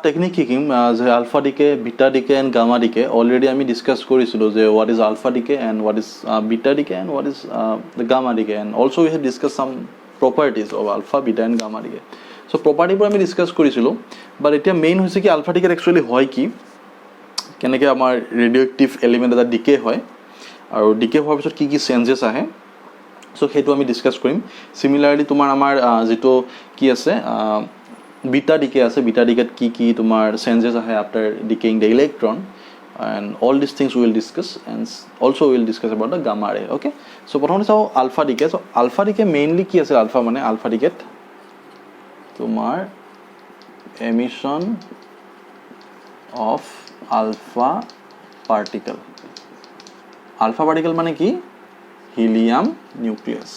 Technique শিকিম যে alpha decay, beta decay and gamma decay already আমি ডিছকাছ কৰিছিলোঁ যে what is alpha decay and what is beta decay and what is gamma decay and also' we have discuss some properties of alpha beta and gamma decay. So' প্ৰপাৰ্টিবোৰ আমি discuss কৰিছিলোঁ, বাট এতিয়া main হৈছে কি ULFA decade actually হয় কি, কেনেকৈ আমাৰ ৰেডিঅ' এক্টিভ এলিমেণ্ট এটা ডিকে হয় আৰু ডিকে হোৱাৰ পিছত কি কি চেঞ্জেছ আহে, চ' সেইটো আমি ডিছকাছ কৰিম। চিমিলাৰলি তোমাৰ আমাৰ যিটো কি আছে বিটা ডিকে আছে, বিটা ডিকেট কি কি তোমাৰ চেঞ্জেছ আহে after decaying the electron and all this things will discuss and also' will discuss about the gamma ray. Okay, so' প্ৰথমতে চাওঁ alpha decay. So' alpha decay mainly কি আছে, আলফা মানে আলফা ডিকেট তোমাৰ emission of alpha particle. Alpha particle মানে কি, helium nucleus.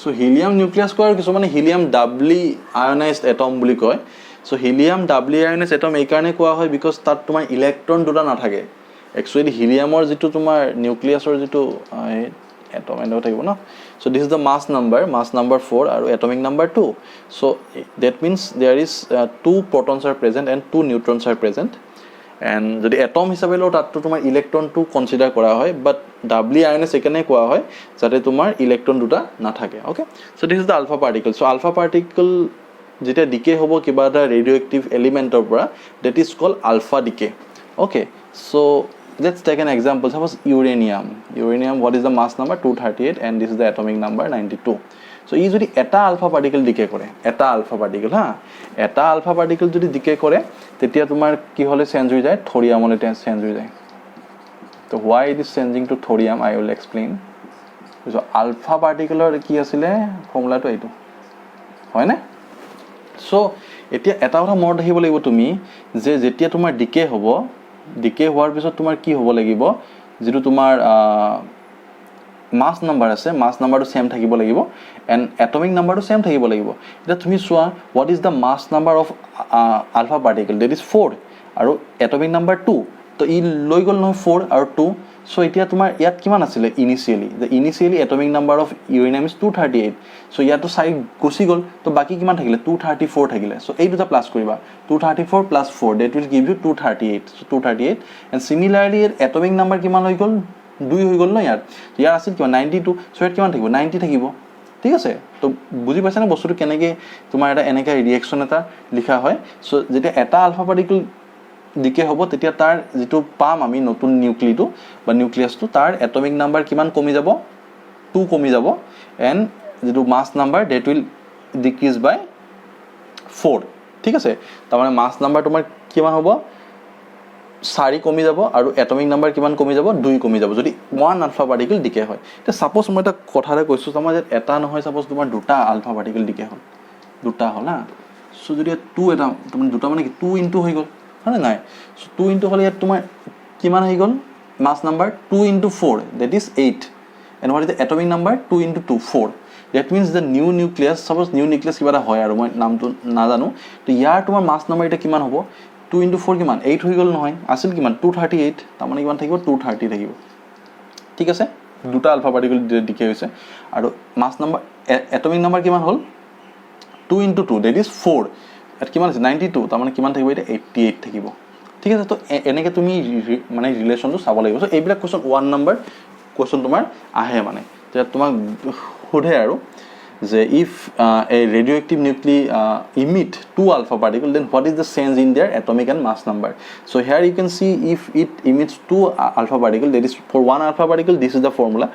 So' helium nucleus কয় আৰু কিছুমানে হিলিয়াম ডাবলি আয়নাইজড এটম বুলি কয়। চ' হিলিয়াম ডাবলি আয়নাইজড এটম এইকাৰণে কোৱা হয় বিকজ তাত তোমাৰ ইলেক্ট্ৰন দুটা নাথাকে। একচুৱেলি হিলিয়ামৰ যিটো তোমাৰ নিউক্লিয়াছৰ যিটো এটম এনেকুৱা থাকিব ন। So' this is the mass number 4 আৰু atomic number 2। So' that means there is 2 protons are present and 2 neutrons are present. And যদি এটম হিচাপে লওঁ তাততো তোমাৰ ইলেক্ট্ৰনটো কনচিডাৰ কৰা হয়, বাট ডাবলি আয়নাইজ সেইকাৰণে কোৱা হয় যাতে তোমাৰ ইলেক্ট্ৰন দুটা নাথাকে। Okay, so' this is the alpha particle. So' alpha particle যেতিয়া ডিকে হ'ব কিবা এটা ৰেডিঅ' এক্টিভ এলিমেণ্টৰ পৰা, that is called alpha decay. Okay, so' let's take an example. Suppose uranium, what is the mass number? 238 and this is the atomic number 92. So ই যদি এটা ULFA particle decay কৰে, এটা আলফা পাৰ্টিকেল যদি ডিকে কৰে, তেতিয়া তোমাৰ কি হ'লে চেঞ্জ হৈ যায়, থৰিয়ামলৈ চেঞ্জ হৈ যায়। তো why it is changing to thorium I will explain. So ULFA পাৰ্টিকেলৰ কি আছিলে ফৰ্মুলাটো এইটো হয়নে? চ' এতিয়া এটা কথা মনত ৰাখিব লাগিব তুমি যে যেতিয়া তোমাৰ ডিকে হ'ব, ডিকে হোৱাৰ পিছত তোমাৰ কি হ'ব লাগিব, যিটো তোমাৰ মাছ নাম্বাৰ আছে, মাছ নাম্বাৰটো ছেম থাকিব লাগিব এণ্ড এটমিক নাম্বাৰটো ছেম থাকিব লাগিব। এতিয়া তুমি চোৱা what is the mass number of alpha particle, that is 4 আৰু এটমিক নাম্বাৰ 2। তো ই লৈ গ'ল নহয় 4 আৰু 2। চ' এতিয়া তোমাৰ ইয়াত কিমান আছিলে initially atomic number of uranium is 238। চ' ইয়াতো 4 গুচি গ'ল, তো বাকী কিমান থাকিলে 234 থাকিলে। চ' এই দুটা প্লাছ কৰিবা, 234 plus 4 that will give you 238। So' 238 and similarly atomic number কিমান হৈ গ'ল, 2 হৈ গ'ল ন ইয়াৰ আছিল কিমান 92। চ' ইয়াত কিমান থাকিব 90 থাকিব। ঠিক আছে, তো বুজি পাইছানে বস্তুটো কেনেকৈ তোমাৰ এটা এনেকৈ ৰিয়েকশ্যন এটা লিখা হয়। চ' যেতিয়া এটা আলফা পাৰ্টিকেল ডিকে হ'ব তেতিয়া তাৰ যিটো পাম আমি নতুন নিউক্লিটো বা নিউক্লিয়াছটো, তাৰ এটমিক নাম্বাৰ কিমান কমি যাব, 2 কমি যাব এণ্ড যিটো মাছ নাম্বাৰ ডেট উইল ডিক্ৰিজ বাই 4। ঠিক আছে, তাৰমানে মাছ নাম্বাৰ তোমাৰ কিমান হ'ব 4 কমি যাব আৰু এটমিক নাম্বাৰ কিমান কমি যাব 2 কমি যাব যদি 1 আলফা পাৰ্টিকেল ডিকে হয়। এতিয়া ছাপ'জ মই এটা কথা এটা কৈছোঁ, আমাৰ ইয়াত এটা নহয়, ছাপ'জ তোমাৰ 2টা আলফা পাৰ্টিকেল ডিকে হ'ল, 2টা হ'ল হা। চ' যদি 2 এটা তোমাৰ 2টা মানে কি 2 ইনটু হৈ গ'ল হয়নে নাই। চ' 2 ইনটু হ'লে ইয়াত তোমাৰ কিমান হৈ গ'ল mass number 2 into 4 that is 8 and what is the atomic number 2 into 2 4। That means the new nucleus, suppose new nucleus কিবা এটা হয় আৰু মই নামটো নাজানো, তো ইয়াৰ তোমাৰ মাছ নাম্বাৰ এতিয়া কিমান হ'ব 2 ইনটু 4 কিমান 8 হৈ গ'ল নহয়, আছিল কিমান 238, তাৰমানে কিমান থাকিব 230 থাকিব। ঠিক আছে, 2টা আলফা পাৰ্টিকেল ডিকে হৈছে আৰু মাছ নাম্বাৰ এটমিক নাম্বাৰ কিমান হ'ল 2 ইনটু 2 ডেট ইজ 4। ইয়াত কিমান আছে 92, তাৰমানে কিমান থাকিব এতিয়া 88 থাকিব। ঠিক আছে, তো এনেকৈ তুমি মানে ৰিলেশ্যনটো চাব লাগিব। চ' এইবিলাক কুৱেশ্যন 1 নম্বৰ কুৱেশ্যন তোমাৰ আহে, মানে তেতিয়া তোমাক সোধে আৰু যে if A radio' active nuclei emit 2 alpha particle, then what is the change in their atomic and mass number? So here you can see if it emits 2 alpha particle, that is for 1 alpha particle this is the formula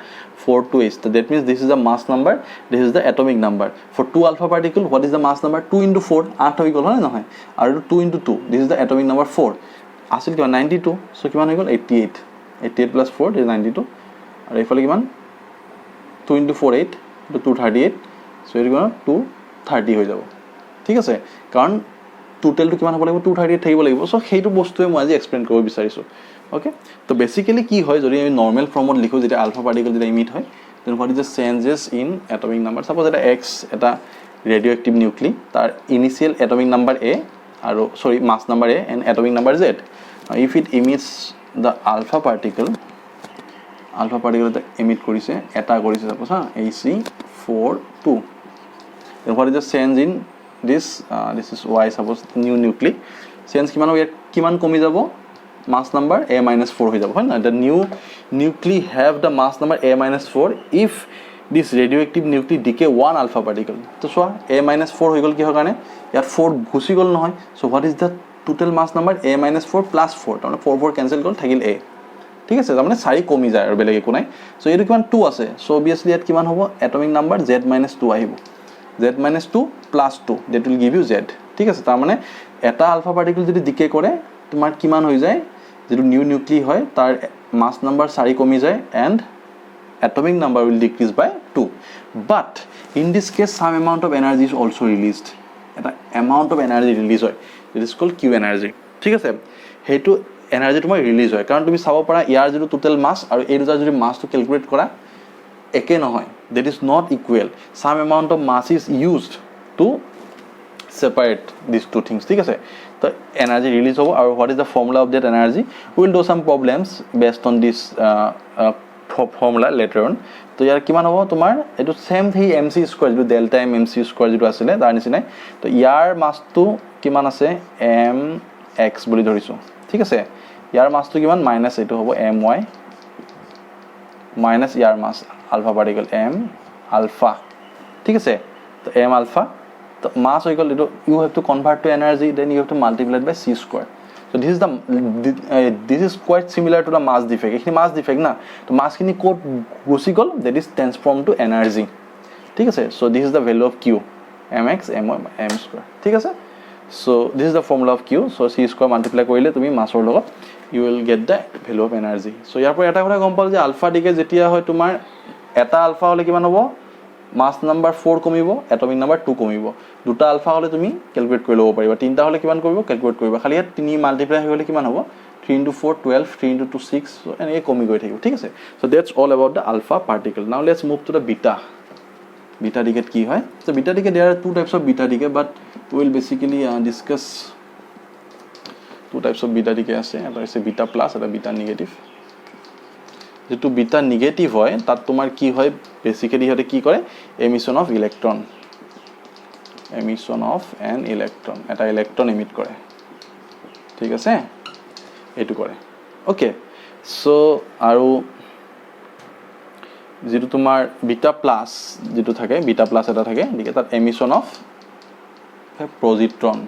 428. So that means this is the mass number, this is the atomic number. For 2 alpha particle what is the mass number 2 into 4 8 হৈ গ'ল হয় নহয়, আৰু 2 into 2 this is the atomic number 4 আছিল কিমান 92। so কিমান হৈ গ'ল 88 plus 4 is 92 আৰু এইফালে কিমান 2 into 4 8 to 238, so এইটো কিমান 230 হৈ যাব। ঠিক আছে, কাৰণ টোটেলটো কিমান হ'ব লাগিব 238 থাকিব লাগিব। চ' সেইটো বস্তুৱে মই আজি এক্সপ্লেইন কৰিব বিচাৰিছোঁ। অ'কে, তো বেচিকেলি কি হয় যদি আমি নৰ্মেল ফৰ্মত লিখোঁ, যেতিয়া আলফা পাৰ্টিকেল যেতিয়া ইমিট হয়, then what is the changes in atomic number. Suppose এটা এক্স এটা ৰেডিঅ' এক্টিভ নিউক্লি, তাৰ ইনিচিয়েল এটমিক নাম্বাৰ এ আৰু mass number A and atomic number Z. If it emits the alpha particle এটা emit কৰিছে, এটা কৰিছে suppose হা AC42, then what is the change in this is y suppose new nuclei change কিমান হ'ব ইয়াত কিমান কমি যাব mass number a minus 4 হৈ যাব হয় না the new nuclei have the mass number a minus 4 if this radioactive nuclei decay one alpha particle তো চোৱা a minus 4 হৈ গল কি হয় কাৰণে ইয়াত 4 ঘুচি গল নহয় so what is the total mass number a minus 4 plus 4 তাৰমানে 4 cancel গল থাকিল a ঠিক আছে তাৰমানে 4 কমি যায় আৰু বেলেগ একো নাই so এইটো কিমান 2 আছে so obviously ইয়াত কিমান হ'ব atomic number z minus 2 আহিব z minus 2 plus 2 that will give you z ঠিক আছে তাৰমানে এটা alpha particle যদি ডিকে কৰে তোমাৰ কিমান হৈ যায় যেটো নিউ নিউক্লিই হয় তাৰ mass number 4 কমি যায় and atomic number will decrease by 2 but in this case some amount of energy is also released eta amount of energy release hoy it is called q energy ঠিক আছে হেতু energy তোমাৰ release হয় কাৰণ তুমি চাব পাৰা ইয়াৰ যেটো টোটাল মাস আৰু এই দুটা যদি মাসটো ক্যালকুলেট কৰা একে নহয় that is not equal some amount of mass is used to separate these two things ঠিক আছে তো energy release হ'ব আৰু what is the formula of that energy we will do some problems based on this formula later on তো ইয়াৰ কিমান হ'ব তোমাৰ এটো সেম থি mc স্কয়াৰ যেটো ডেল্টা m mc স্কয়াৰ যেটো আছিল তাৰ নিচিনাই তো ইয়াৰ মাসটো কিমান আছে m x বুলি ধৰিছো ঠিক আছে ইয়াৰ মাসটো কিমান মাইনাস এটো হ'ব my মাইনাস ইয়াৰ mass alpha particle m alpha ঠিক আছে তো m alpha তো mass হৈ গল এটো you have to convert to energy then you have to multiply it by c square so this is quite similar to the mass defect এখিনি mass defect না তো mass খিনি কোড গুছি গল that is transformed to energy ঠিক আছে so this is the value of q mx my m square ঠিক আছে so this is the formula of q so c square multiply কৰিলে তুমি মাছৰ লগত you will get the value of energy so ইয়াৰ পৰা এটা কথা গম পাল যে আলফা ডিকে যেতিয়া হয় তোমাৰ এটা আলফা হলে কিমান হ'ব mass number 4 কমিব atomic number 2 কমিব দুটা আলফা হলে তুমি ক্যালকুলেট কৰি লব পাৰিবা তিনটা হলে কিমান কৰিব ক্যালকুলেট কৰিবা খালি ইয়াত 3 মাল্টিপ্লাই হৈ গলে কিমান হ'ব 3 into 4 12 3 into 2 6 so এনে কমি গৈ থাকিব ঠিক আছে so that's all about the alpha particle now let's move to the beta beta decay কি হয় so beta decay there are two types of beta decay but we will basically discuss two types of beta decay আছে এটা আছে beta plus এটা beta negative যেটো beta negative হয় তাত তোমাৰ কি হয় বেসিক্যালি হতে কি কৰে emission of electron an electron এটা ইলেক্ট্ৰন এমিট কৰে ঠিক আছে এটু কৰে ওকে সো আৰু যেটো তোমাৰ বিটা প্লাস যেটো থাকে বিটা প্লাস এটা থাকে ঠিক আছে তাত emission of positron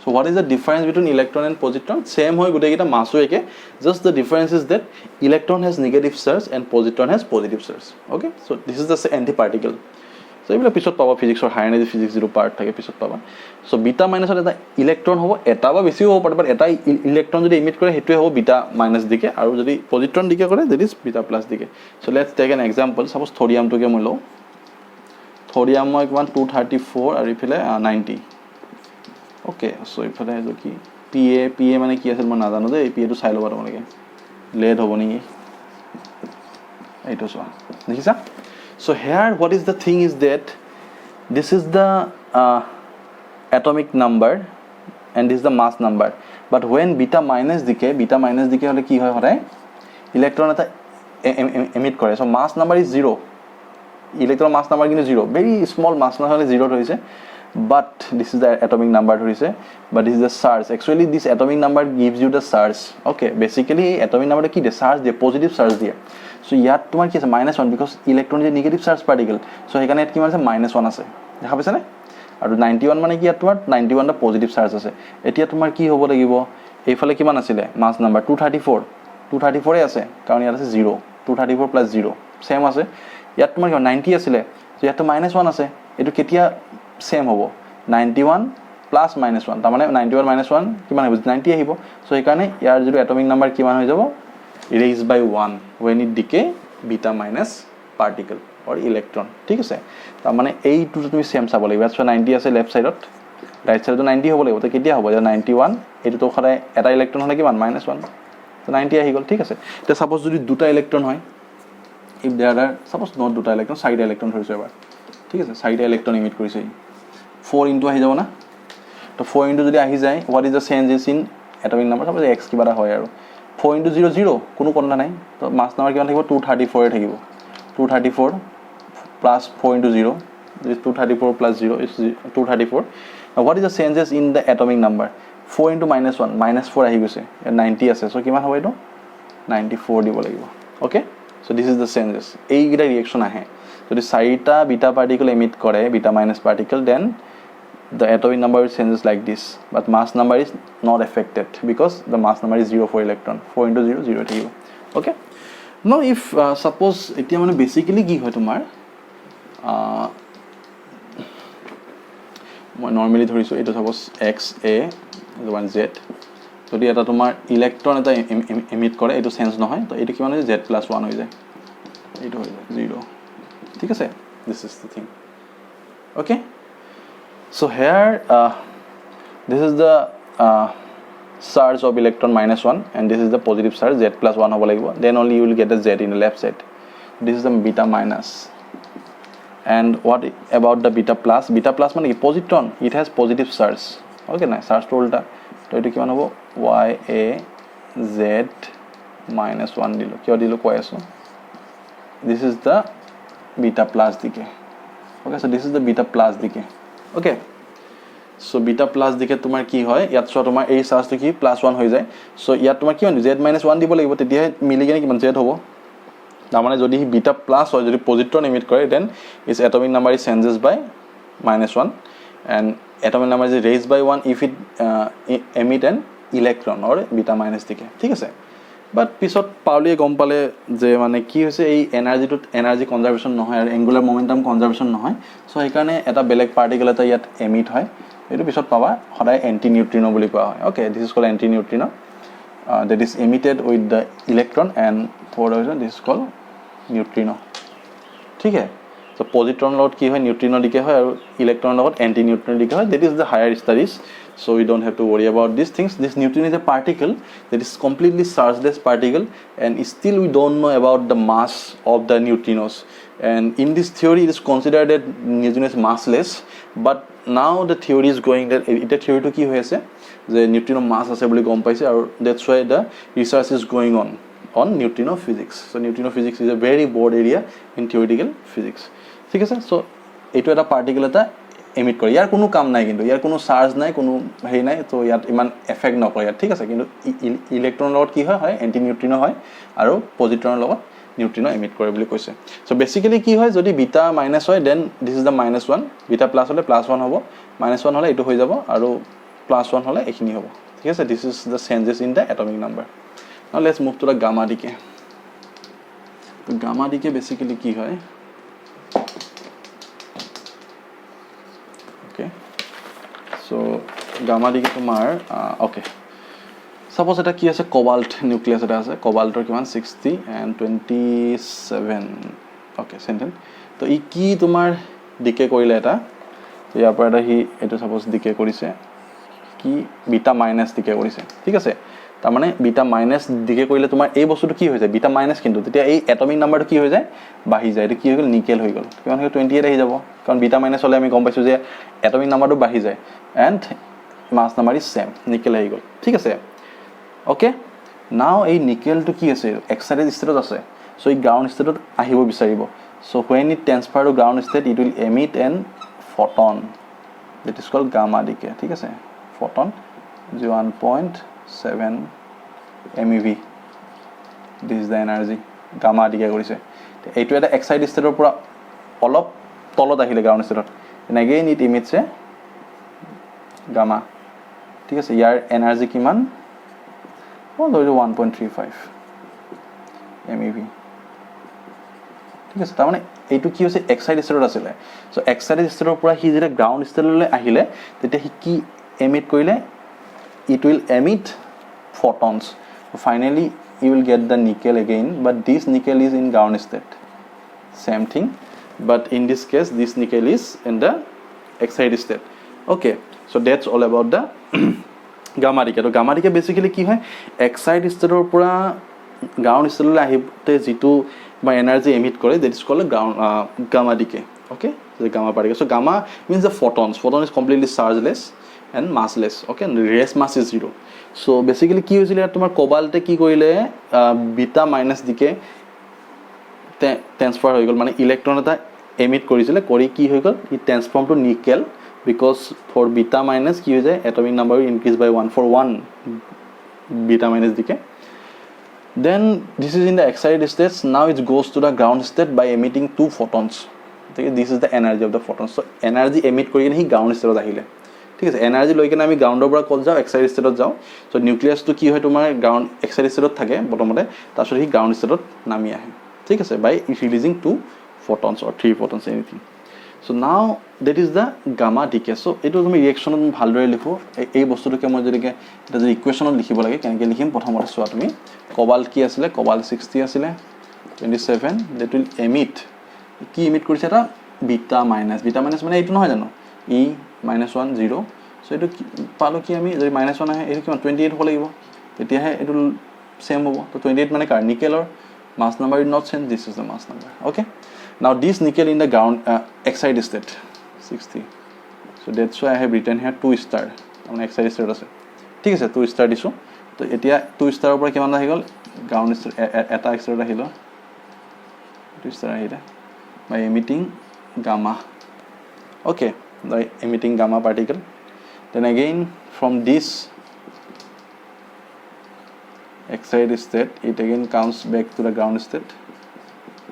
so what is the difference between electron and positron same hoy gute kita mass eke just the difference is that electron has negative charge and positron has positive charge okay so this is the antiparticle so ebila pisot paba physics or high energy physics zero part thake pisot paba so beta minus eta electron hobo eta ba beshi hobo but eta electron jodi emit kore hetu hobo beta minus dike aru jodi positron dike kore that is beta plus dike so let's take an example suppose thorium to ke moi lo thorium moi 234 aru ifile 90 okay so ifale jo ki pa mane ki asel man na jano de pa to sai loba tomane lead hobo ni eito so dekhisa so here what is the thing is that this is the atomic number and this is the mass number but when beta minus decay hole ki hoy horay electron eta emit kore so mass number is 0 electron mass number kinu 0 very small mass number hole 0 hoise but this is the atomic number hoise but this is the charge actually this atomic number gives you the charge okay basically atomic number ki de charge de positive charge দিয়ে so ইয়াত তোমাৰ কি আছে -1 because electron is negative charge particle so হেকানে ইয়াত কি মানে -1 আছে দেখা পাইছা নে আৰু 91 মানে কি ইয়াত তোমাৰ 91 টা পজিটিভ চাৰ্জ আছে এতিয়া তোমাৰ কি হ'ব লাগিব এইফালে কিমান আছিল মাস নাম্বাৰ 234 এ আছে কাৰণ ইয়াত আছে 0 234 + 0 সেম আছে ইয়াত তোমাৰ 90 আছিল so ইয়াত -1 আছে এটো কেতিয়া সেম হ'ব 91 + -1 তাৰ মানে 91 - 1 কিমান হ'ব 90 আহিব so এই কাৰণে ইয়াৰ যেটো এটমিক নাম্বাৰ কিমান হৈ যাব raised by 1 when it decay beta minus particle or electron ঠিক আছে তাৰ মানে এই টু তুমি সেম চাব লাগিব সো 90 আছে লেফট সাইডত রাইট সাইডত 90 হ'ব লাগিব তো কেতিয়া হ'ব 91 এটো তো খৰাই এটা ইলেক্ট্ৰন হলে কিমান -1 তো 90 আহি গল ঠিক আছে তে সাপোজ যদি দুটা ইলেক্ট্ৰন হয় if there are suppose not দুটা ইলেক্ট্ৰন চাৰিটা ইলেক্ট্ৰন ধৰিছো এবাৰ ঠিক আছে চাৰিটা ইলেক্ট্ৰন ইমিট কৰিছে 4 ইনটু আহি যাব না তো 4 ইনটু যদি আহি যায় what is the changes in atomic number suppose x কিবা হয় আৰু 4 into 0 0 কোনো কথা নাই তো মাস নাম্বার কিমান থাকিব 234 এ থাকিব 234 plus 4 into 0 This is 234 plus 0 is 234. Now what is the changes in the atomic number? 4 into minus 1, minus 4 ahi guse. 90 ase. So kiman hobo eto? 94 dibo lagibo. Okay? So this is the changes. Ei gita reaction ahe. So the 4ta beta particle emit kore, beta minus particle, then the atomic number changes like this. But mass number is not affected because the mass number is 0 for electron. 4 into 0, 0 থাকিব. Okay? Now if suppose etia mane basically ki hoy tomar মই normally ধৰিছো এটা suppose x a one z যদি এটা তোমাৰ electron এটা emit কৰে এটো চেঞ্জ নহয় তো এটো কিমান হৈ z + 1 হৈ যায় এটো হৈ যায় 0 ঠিক আছে this is the thing okay so here this is the charge of electron -1 and this is the positive charge z + 1 হ'ব লাগিব then only you will get the z in the left side this is the beta minus and what about the beta plus মানে কি positron it has positive charge okay না charge to ulta তো এটো কিমান হ'ব y a z -1 দিলো কিয় দিলো কৈ আছো this is the beta plus dike okay so this is the beta plus dike okay so beta plus dike তোমার কি হয় ইয়াত সো তোমার এই চার্জটো কি +1 হৈ যায় সো ইয়াত তোমার কি হয় z -1 দিব লাগিব তেতিয়া মিলি গনে কিমান z হ'ব না মানে যদি beta plus হয় যদি positron emit করে then its atomic number is changes by -1 and atomic number is raised by 1 if it emit an electron or beta minus dike ঠিক আছে but পিছত পাউলিয়ে গম পালে যে মানে কি হৈছে এই এনার্জি কনজারভেশন নহয় আৰু এঙ্গুলাৰ মোমেন্টাম কনজাৰভেশন নহয় সো এই কাৰণে এটা বেলেগ পাৰ্টিকল এটা ইয়াত এমিট হয় এটো পিছত পাবা সদায় এন্টি নিউট্ৰিনো বুলি কোৱা হয় okay this is called anti neutrino that is emitted with the electron and for reason this is called neutrino ठीक है so positron lot ki hoy neutrino dike hoy aru electron lot anti neutrino dike hoy that is the higher studies so we don't have to worry about these things this neutrino is a particle that is completely chargeless particle and still we don't know about the mass of the neutrinos and in this theory it is considered that neutrino is massless but now the theory is going that eta theory to ki hoy ase je neutrino mass ase boli gom paise aru that's why the research is going on neutrino physics so neutrino physics is a very broad area in theoretical physics ঠিক আছে so এটো এটা particle এটা emit কৰে ইয়াৰ কোনো কাম নাই কিন্তু ইয়াৰ কোনো চাৰ্জ নাই কোনো হেই নাই তো ইয়াত ইমান এফেক্ট নকৰে ইয়াত ঠিক আছে কিন্তু ইলেক্ট্ৰন লগত কি হয় এন্টি নিউট্ৰিনো হয় আৰু পজিট্ৰনৰ লগত নিউট্ৰিনো এমিট কৰে বুলি কৈছে সো বেসিক্যালি কি হয় যদি বিটা মাইনাস হয় then this is the -1 beta plus হলে +1 হ'ব -1 হলে এটো হৈ যাব আৰু +1 হলে এখিনি হ'ব ঠিক আছে this is da changes in the atomic number now let's move to the gamma decay so gamma decay basically ki hoy okay so gamma decay tomar okay suppose eta ki ase cobalt nucleus eta ase cobalt or kiman 60 and 27 okay sentence to I ki tomar decay korile eta so yar par eta hi eto suppose decay korise ki beta minus decay korise thik ase তার মানে beta minus দিকে কইলে তোমার এই বস্তুটো কি হৈ যায় বিটা মাইনাস কিন্তু তেতিয়া এই এটমিক নাম্বাৰটো কি হৈ যায় বাঢ়ি যায় এটা কি হৈ গল নিকেল হৈ গল কিমান হয় 28 আহি যাব কাৰণ বিটা মাইনাস হলে আমি গম পাইছো যে এটমিক নাম্বাৰটো বাঢ়ি যায় and mass number is same nickel আহি গল ঠিক আছে ওকে নাও এই নিকেলটো কি আছে এক্সাইটেড ষ্টেটত আছে সো এই গ্ৰাউন্ড ষ্টেটত আহিব বিচাৰিব so when it transfer to ground state it will emit an photon that is called gamma decay ঠিক আছে photon 1.7 MeV this is the energy gamma decay কৰিছে এইটো এটা এক্সাইটেড ষ্টেটৰ পৰা অলপ তলত আহিলে ground ষ্টেটত and again it emits a gamma ঠিক আছে ইয়াৰ এনাৰ্জি কিমান ধৰি 1.35 MeV ঠিক আছে তাৰ মানে এইটো কি হৈছে এক্সাইটেড ষ্টেটত আছিল সো এক্সাইটেড ষ্টেটৰ পৰা হি যেতিয়া গ্ৰাউন্ড ষ্টেটলৈ আহিলে তেতিয়া হি কি এমিট কৰিলে it will emit photons so finally you will get the nickel again but this nickel is in ground state same thing but in this case this nickel is in the excited state okay so that's all about the gamma decay to gamma decay basically ki hoy excited state or pura ground state la ahite jitu by energy emit kore that is called gamma decay okay so the gamma particle so gamma means the photon is completely chargeless and massless okay and rest mass is 0 so basically ki hoisile tomar cobalt e ki korile beta minus dike transfer hoy gol mane electron eta emit কৰিছিলে কৰি কি হৈ গ'ল ই transform to nickel because for beta minus কি হৈ যায় atomic number increase by 1 for 1 beta minus decay then this is in the excited state now it goes to the ground state by emitting 2 photons okay this is the energy of the photons so energy emit কৰি কিনে হি ground state আহিলে ঠিক আছে energy লৈ কিনে আমি গ্ৰাউণ্ডৰ পৰা কল যাও এক্সাইটেড ষ্টেটত যাও সো নিউক্লিয়াছটো কি হয় তোমাৰ গ্ৰাউণ্ড এক্সাইটেড ষ্টেটত থাকে প্ৰথমতে তাৰপিছত হি গ্ৰাউণ্ড ষ্টেটত নামি আহে ঠিক আছে বাই releasing 2 photons or 3 photons anything so now that is the gamma decay so এটো তুমি ৰিঅ্যাকচনত ভালদৰে লিখো এই বস্তুটোকে মই যদিকে এটা যে ইকুৱেশ্যনত লিখিব লাগে কেনেকৈ লিখিম প্ৰথমতে চোৱা তুমি কোবাল্ট কি আছিল কোবাল্ট 60 আছিল 27 that will emit কি এমিট কৰিছে এটা বিটা মাইনাছ মানে এইটো নহয় জানো e -1 0 so এটো পালো কি আমি যদি -1 আহে এটো কিমান 28 হ'ব লাগিব তেতিয়াহে এটো সেম হ'ব তো 28 মানে কাৰ নিকেলৰ mass number is not same this is the mass number okay now this nickel in the ground excited state 60 so that's why I have written here 2 star on excited state আছে ঠিক আছে 2 star দিছো তো এতিয়া 2 star উপৰ কিমান আহি গল ground state এটা excited আহিলো 2 star আহিলে by emitting gamma okay by emitting gamma particle then again from this excited state it again comes back to the ground state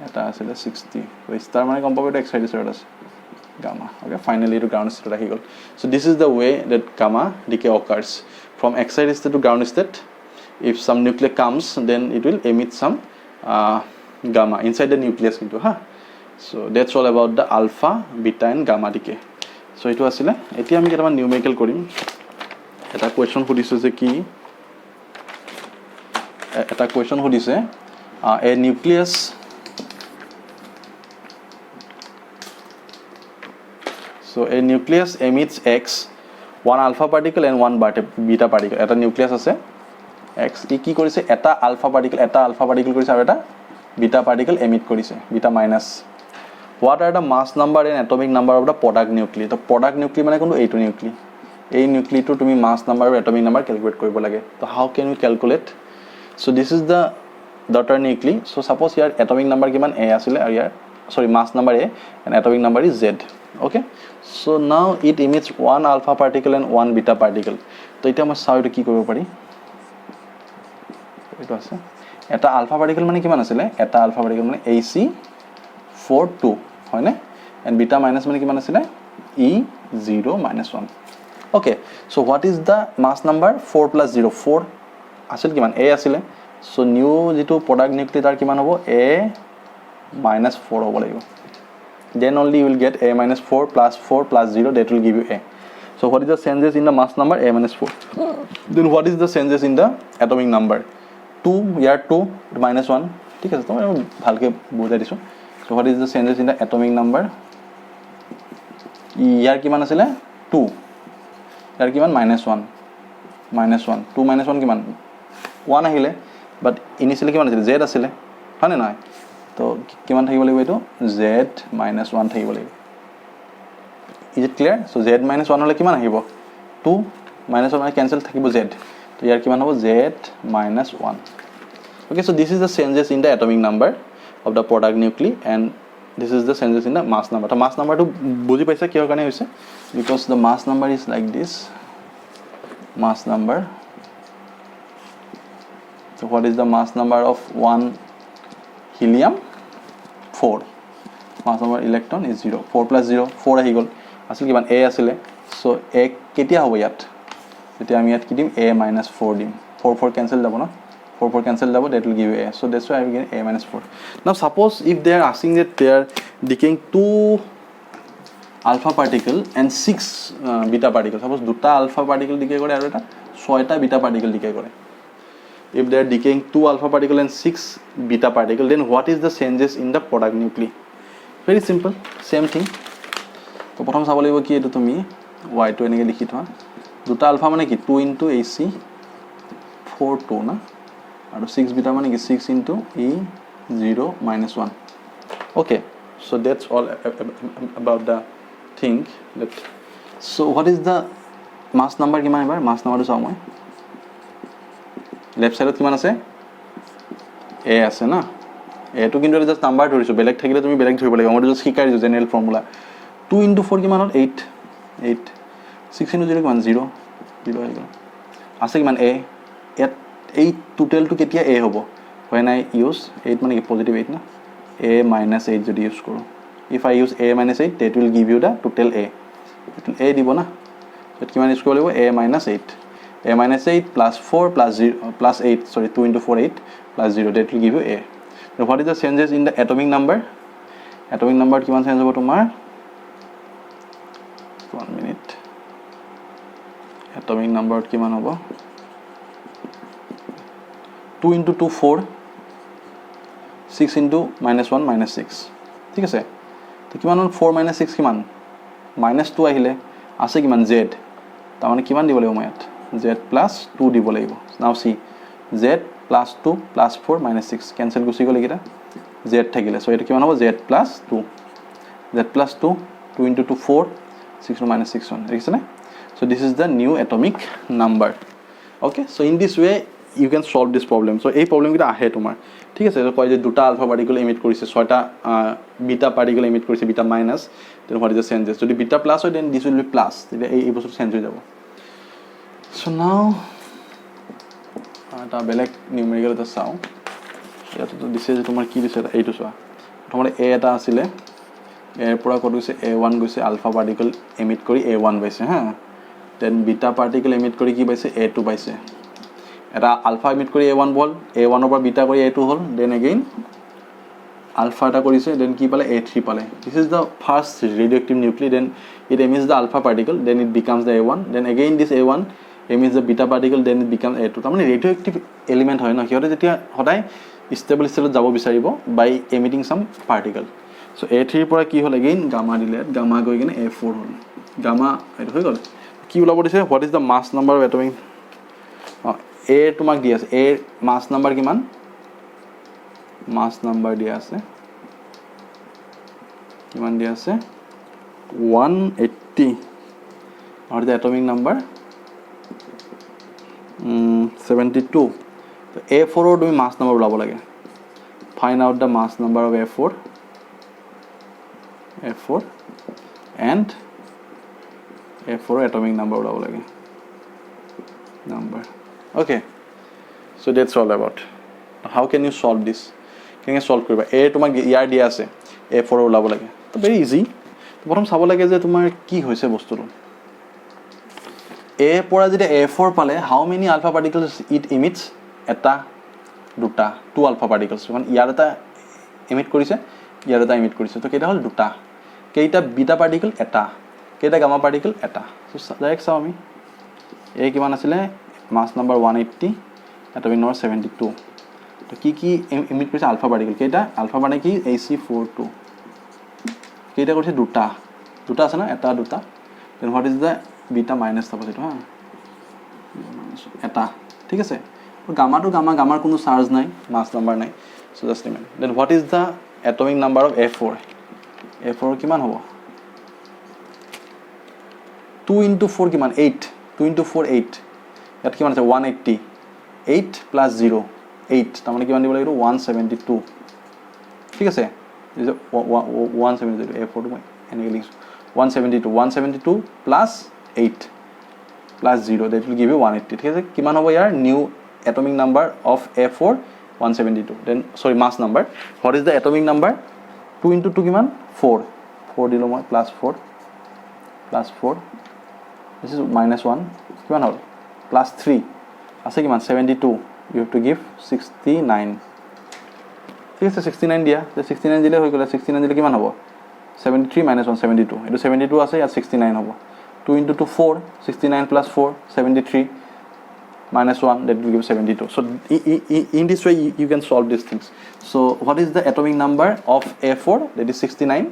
eta asile 60 so star mane composite excited state as gamma okay finally to ground state ahi gol so this is the way that gamma decay occurs from excited state to ground state if some nucleus comes then it will emit some gamma inside the nucleus into so that's all about the alpha beta and gamma decay so itu asile etia ami ketaman numerical korim eta question hudise je ki এটা question হদিছে a nucleus so a nucleus emits x one alpha particle and one beta particle এটা nucleus আছে x ই কি কৰিছে এটা ULFA particle কৰিছে আৰু এটা beta particle emit কৰিছে beta minus what are the mass number and atomic number of the product nuclei তো product nuclei মানে কোনটো এইটো নিউক্লিয়াই এই নিউক্লিয়াটো তুমি mass number আৰু atomic number ক্যালকুলেট কৰিব লাগে তো how can we calculate so this is the daughter nuclei so suppose here atomic number kiman a asile aru here sorry mass number a and atomic number is z okay so now it emits one alpha particle and one beta particle to eta ma sao eta ki koribo pari eto ase eta alpha particle mane kiman asile eta alpha particle mane ac42 hoy na and beta minus mane kiman asile e0 -1 okay so what is the mass number 4 plus 0 4 আছিল কিমান a আছিলে so new যেটো product nuclear তাৰ কিমান হ'ব a -4 হ'ব লাগিব then only you will get a -4 plus 4 plus 0 that will give you a so what is the changes in the mass number a -4 then what is the changes in the atomic number 2 here 2 -1 ঠিক আছে তো ভালকে বুজাই দিছো so what is the changes in the atomic number ইয়াৰ কিমান আছিল 2 ইয়াৰ কিমান -1 2 -1 কিমান 1 আহিলে but initially কিমান আছিল z আছিল হয়নে নাই তো কিমান থাকিব লাগিব এটো z -1 থাকিব লাগিব is it clear so z -1 হলে কিমান আহিব 2 -1 মানে ক্যান্সেল থাকিব z তো ইয়াৰ কিমান হ'ব z -1 okay so this is the changes in the atomic number of the product nuclei and this is the changes in the mass number the mass number to বুজি পাইছা কিহৰ কাৰণে হৈছে because the mass number is like this mass number so what is the mass number of one helium 4 mass number electron is 0 4 plus 0 4 ahi gol asil kiman a asile so a ketia hobo yat etia ami yat ki dim a -4 dim 4 4 cancel jabo na 4 4 cancel jabo that will give you a so that's why I will get a -4 now suppose if they are asking that they are decaying 2 alpha particle and 6 beta particle suppose duta alpha particle decay kore aru eta 6 ta beta particle decay kore if they are decaying 2 alpha particle and 6 beta particle then what is the changes in the product nuclei very simple same thing to prothom sabo laibo ki etu tumi y to enege likhi thwa duta alpha mane ki 2 into ac 4 2 na aru 6 beta mane ki 6 into e0 -1 okay so that's all about the thing that so what is the mass number kiman ebar mass number to saw moi left side কিমান আছে a আছে না এইটো কিন্তু just number ধৰিছোঁ, বেলেগ থাকিলে তুমি বেলেগ ধৰিব লাগিব। মই জাষ্ট শিকাই দিছোঁ জেনেৰেল ফৰ্মুলা। 2 × 4 কিমান হ'ল 8 8 6 × 0 কিমান 0 0 আহি গ'ল। আছে কিমান a, ইয়াত এই টোটেলটো কেতিয়া a হ'ব, when I use 8 মানে কি পজিটিভ 8 না, a - 8 যদি ইউজ কৰোঁ, if I use a - 8 that will give you the total a, a দিব না, তাত কিমান ইউজ কৰিব লাগিব a - 8 a - 8 plus 4 plus 0 plus 8 sorry 2 × 4 8 plus 0 that will give you a. So what is the changes in the atomic number? Atomic number কিমান change হ'ব তোমাৰ, 1 minute, atomic number কিমান হ'ব 2 × 2 4 6 × -1 -6 ঠিক আছে। তো কিমান হ'ল 4 - 6 কিমান -2 আহিলে, আছে কিমান z, তাৰমানে কিমান দিব লাগিব মই ইয়াত z + 2 দিব লাগিব। নাও চি z + 2 + 4 - 6 কেনচেল গুচি গ'ল এইকেইটা, z থাকিলে। চ' এইটো কিমান হ'ব z + 2 2 2 × 2 4 6 - -6 1 দেখিছেনে। So' this is the new atomic number. Okay, so' in this way you can solve this problem. So' এই প্ৰব্লেমকেইটা আহে তোমাৰ, ঠিক আছে। কয় যে 2টা আলফা পাৰ্টিকল এমিট কৰিছে, 6টা বিটা পাৰ্টিকল এমিট কৰিছে, beta minus, then what is the changes. যদি বিটা প্লাছ হয় then this will be plus, তেতিয়া এই বস্তু চেঞ্জ হৈ যাব। চ' নাও এটা বেলেগ নিউমেৰিকেল এটা চাওঁ। ইয়াতেতো দিছে যে তোমাৰ কি দিছে, এইটো চোৱা। প্ৰথমতে a এটা আছিলে, এৰ পৰা ক'ত গৈছে a1 গৈছে, আলফা পাৰ্টিকল এমিট কৰি a1 পাইছে হা, দেন বিটা পাৰ্টিকল এমিট কৰি কি পাইছে a2 পাইছে। এটা আলফা এমিট কৰি a1 হ'ল, a1ৰ পৰা বিটা কৰি a2 হ'ল, দেন এগেইন আলফা এটা কৰিছে, দেন কি পালে a3 পালে। This is the first radioactive nuclear, then it emits the alpha particle, then it becomes the a1, then again this a1 emits the beta particle, then it becomes a2। তাৰমানে radio' active element হয় ন, সিহঁতে যেতিয়া সদায় stable ষ্টেটত যাব বিচাৰিব বাই emitting চাম particle. চ' a3ৰ পৰা কি হ'ল, এগেইন গামা দিলে, গামা গৈ কিনে a4 হ'ল, গামা এইটো হৈ গ'ল। কি ওলাব দিছে, what is the mass number of atomic, এ তোমাক দি আছে, এৰ মাছ নাম্বাৰ কিমান, মাছ নাম্বাৰ দিয়া আছে কিমান দিয়া আছে 180, আৰু দ্য এটমিক নাম্বাৰ 72। তো a4ৰ তুমি মাছ নাম্বাৰ ওলাব লাগে, find out the mass number of a4 and a4ৰ এটমিক নাম্বাৰ ওলাব লাগে number. Okay, so that's all about how can you solve this, কেনেকৈ সলভ কৰিবা। এ তোমাক ইয়াৰ দিয়া আছে, a4 ওলাব লাগে, তো ভেৰি ইজি। প্ৰথম চাব লাগে যে তোমাৰ কি হৈছে বস্তুটো। এ পৰা যেতিয়া a4 পালে, হাউ মেনি আলফা পাৰ্টিকলছ ইট ইমিটছ, এটা 2টা 2 আলফা পাৰ্টিকলছ, মানে ইয়াৰ এটা ইমিট কৰিছে, ইয়াৰ এটা ইমিট কৰিছে, তো কেইটা হ'ল 2টা। কেইটা বিটা পাৰ্টিকল, এটা। কেইটা গামা পাৰ্টিকল, এটা। ডাইৰেক্ট চাওঁ আমি, এ কিমান আছিলে মাছ নাম্বাৰ 180, এটমিক নম্বৰ 72। তো কি কি ইমিট কৰিছে, আলফা পাৰ্টিকল কেইটা, আলফা মানে কি Ac42, কেইটা কৰিছে 2টা 2টা আছে না, এটা 2টা। Then what is the beta minus থাকক এইটো হা, এটা, ঠিক আছে। গামাটো গামাৰ কোনো চাৰ্জ নাই, মাছ নাম্বাৰ নাই, চ' জাষ্ট ইমান। Then what is the atomic number of a4, a4 কিমান হ'ব 2 × 4 কিমান 8, 2 × 4 8, ইয়াত কিমান আছে 180, 8 + 0 8, তাৰমানে কিমান দিব লাগিব 172, ঠিক আছে। 172 a4টো মই এনেকৈ লিখিছোঁ 172 + 8 + 0 that will give you 180, ঠিক আছে। কিমান হ'ব ইয়াৰ new atomic number of a4 172, then sorry mass number. What is the atomic number 2 × 2 কিমান 4 4 দিলোঁ মই, +4 দিছ ইজ -1 কিমান হ'ল +3, আছে কিমান 72, ইউ হেভ টু গিভ 69, ঠিক আছে। 69 দিয়া, 69 দিলে হৈ গ'লে, 69 দিলে কিমান হ'ব 73 - 1 72, এইটো 72 আছে, ইয়াত 69 হ'ব। 2 × 2 4 69 + 4 73 -1 that will give 72. So in this way you can solve these things. So what is the atomic number of a4, that is 69,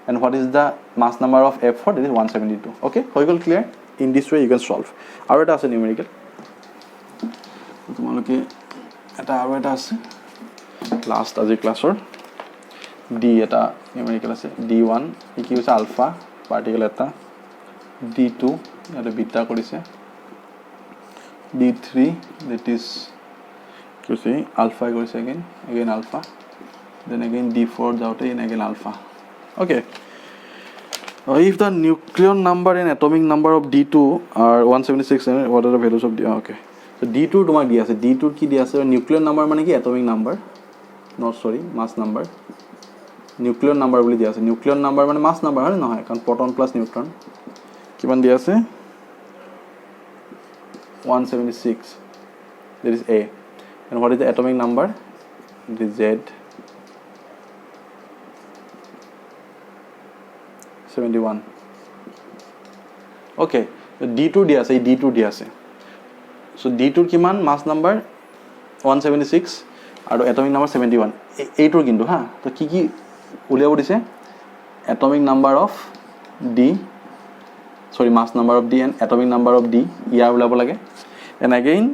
and what is the mass number of f4, that is 172. Okay, হৈ গ'ল clear? In this way you can solve. আৰু এটা আছে numerical, তোমালোকে এটা আৰু এটা আছে লাষ্ট আজি ক্লাছৰ, ডি এটা নিউমেৰিকেল আছে, D1 ই কি হৈছে আলফা পাৰ্টিকেল এটা, D2 ইয়াতে বিটা কৰিছে, D3 that is কি কৈছে আলফা কৰিছে, again ULFA, then again d4 যাওঁতে and again alpha. Okay. If the nucleon number and atomic number of d2 are 176 and what are the values of d? Okay. So d2 তোমাক দিয়া আছে, d2 কি দিয়া আছে? নিউক্লিয়ন নাম্বাৰ মানে কি atomic number, not সৰি মাছ নাম্বাৰ। নিউক্লিয়ন নাম্বাৰ বুলি দিয়া আছে, নিউক্লিয়ন নাম্বাৰ মানে মাছ নাম্বাৰ হয় নহয়, কাৰণ প্ৰটন প্লাছ নিউট্ৰন কিমান দিয়া আছে 176, that is A. And what is the atomic number? It is Z. 71. Okay, so d2 দিয়া আছে, d2 দিয়া আছে, so d2 কিমান মাছ নাম্বাৰ 176 আৰু এটমিক নাম্বাৰ 71 এইটোৰ কিন্তু হা। তো কি কি উলিয়াব দিছে? Atomic number of D, sorry mass number of D and atomic number of D ইয়াৰ ওলাব লাগে, and again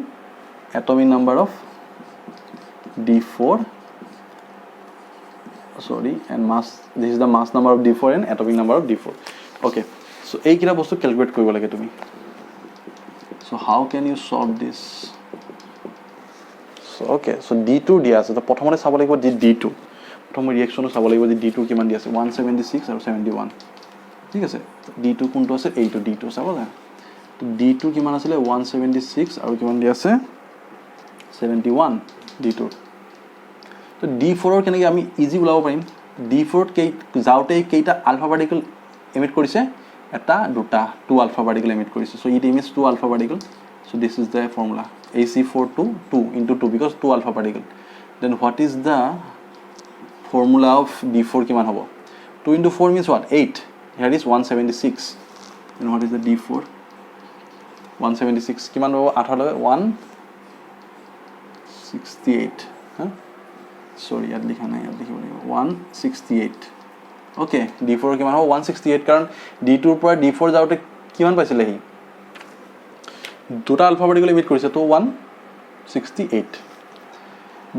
atomic number of d4, sorry, and mass, this is the mass number of d4 and atomic number of d4. Okay, so এইকেইটা বস্তু calculate কৰিব লাগে তুমি। So how can you solve this? So okay, so d2 দিয়া আছে, তো প্ৰথমতে চাব লাগিব যে d2 প্ৰথম ৰিঅ্যাকশনটো চাব লাগিব যে d2 কিমান দিয়া আছে 176 আৰু 71, ঠিক আছে। d2 কোনটো আছে এইটো d2 চাব লাগে, তো d2 কিমান আছিল 176 আৰু কিমান দিয়া আছে 71 d2। তো d4 ৰ কেনেকৈ আমি ইজি ওলাব পাৰিম? d4 ত যাওঁতে কেইটা আলফা পাৰ্টিকল এমিট কৰিছে? এটা দুটা 2 আলফা পাৰ্টিকল এমিট কৰিছে, so it emits 2 alpha particle, so this is the formula AC42 2 into 2 because 2 alpha particle. Then what is the formula of d4 কিমান হ'ব? 2 into 4 means what? 8, here is 176, and what is the d4? 176 কিমান হ'ব 8 লৈ 168, huh? Sorry, ইয়াত লিখা নাই, ইয়াত লিখিব লাগিব 168। ওকে, d4 কিমান হ'ব 168, কাৰণ d2 ৰ পৰা d4 যাওঁতে কিমান পাইছিলে সি? দুটা আলফা পাৰ্টিকল এমিট কৰিছে, তো 168।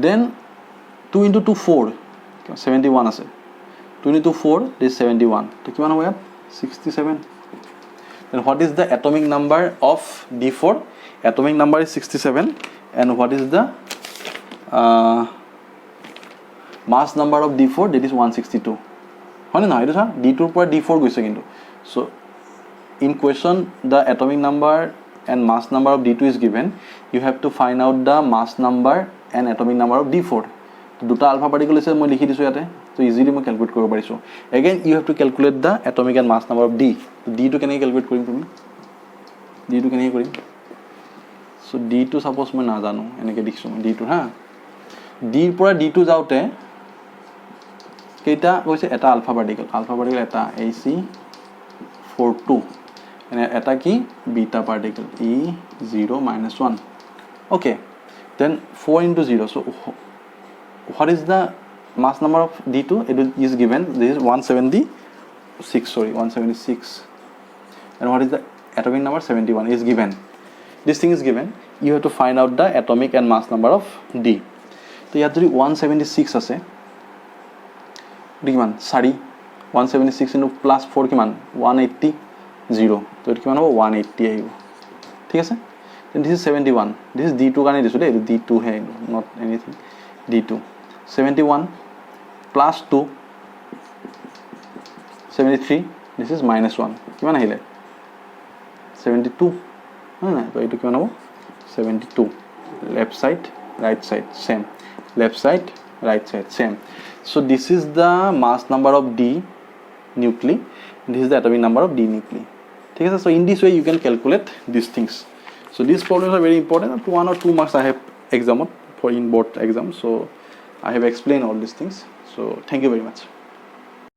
দেন 2 into 2 4, 71 আছে, 2 into 4 this 71, তো কিমান হ'ব ইয়াত 67। then what is the atomic number of d4? atomic number is 67, and what is the mass number of d4? that is 162, হয় না? এইটো চা d2 ৰ পৰা d4 গৈছে কিন্তু, so in question the atomic number and mass number of d2 is given, you have to find out the mass number and atomic number of d4। দুটা ULFA particle আছে, মই লিখি দিছো ইয়াতে, তো ইজিলি মই ক্যালকুলেট কৰিব পাৰিছো। Again you have to calculate the atomic and mass number of d। তো d2 কেনেকৈ ক্যালকুলেট কৰিম তুমি? d2 কেনেকৈ কৰিম? so d2 সাপোজ মই নাজানো, এনেকৈ লিখিছো মই d2 হা। d ৰ পৰা d2 যাওঁতে কেইটা গৈছে? এটা আলফা পাৰ্টিকল এটা AC42, এটা কি বিটা পাৰ্টিকল E0 - 1। Okay, then 4 into 0, so what is the mass number of d2? it is given, this is 176, sorry 176, and what is the atomic number? 71 is given, this thing is given, you have to find out the atomic and mass number of d। তো ইয়াত যদি 176 আছে, কিমান 4, 176 into plus 4 কিমান 180, 0, তো এইটো কিমান হ'ব 180 আহিব, ঠিক আছে। then this is 71, this is d2 কাৰণে দিছো দেই, d2 হে, not anything, d2 71 plus 2 73, this is -1, কিমান আহিলে 72, হয় না? তো এইটো কিমান হ'ব 72, left side right side same, left side right side same, so this is the mass number of d nuclei, this is the atomic number of d nuclei, ঠিক আছে। so in this way you can calculate these things, so these problems are very important, 1 or 2 marks I have exam for in board exam, so I have explained all these things, so thank you very much.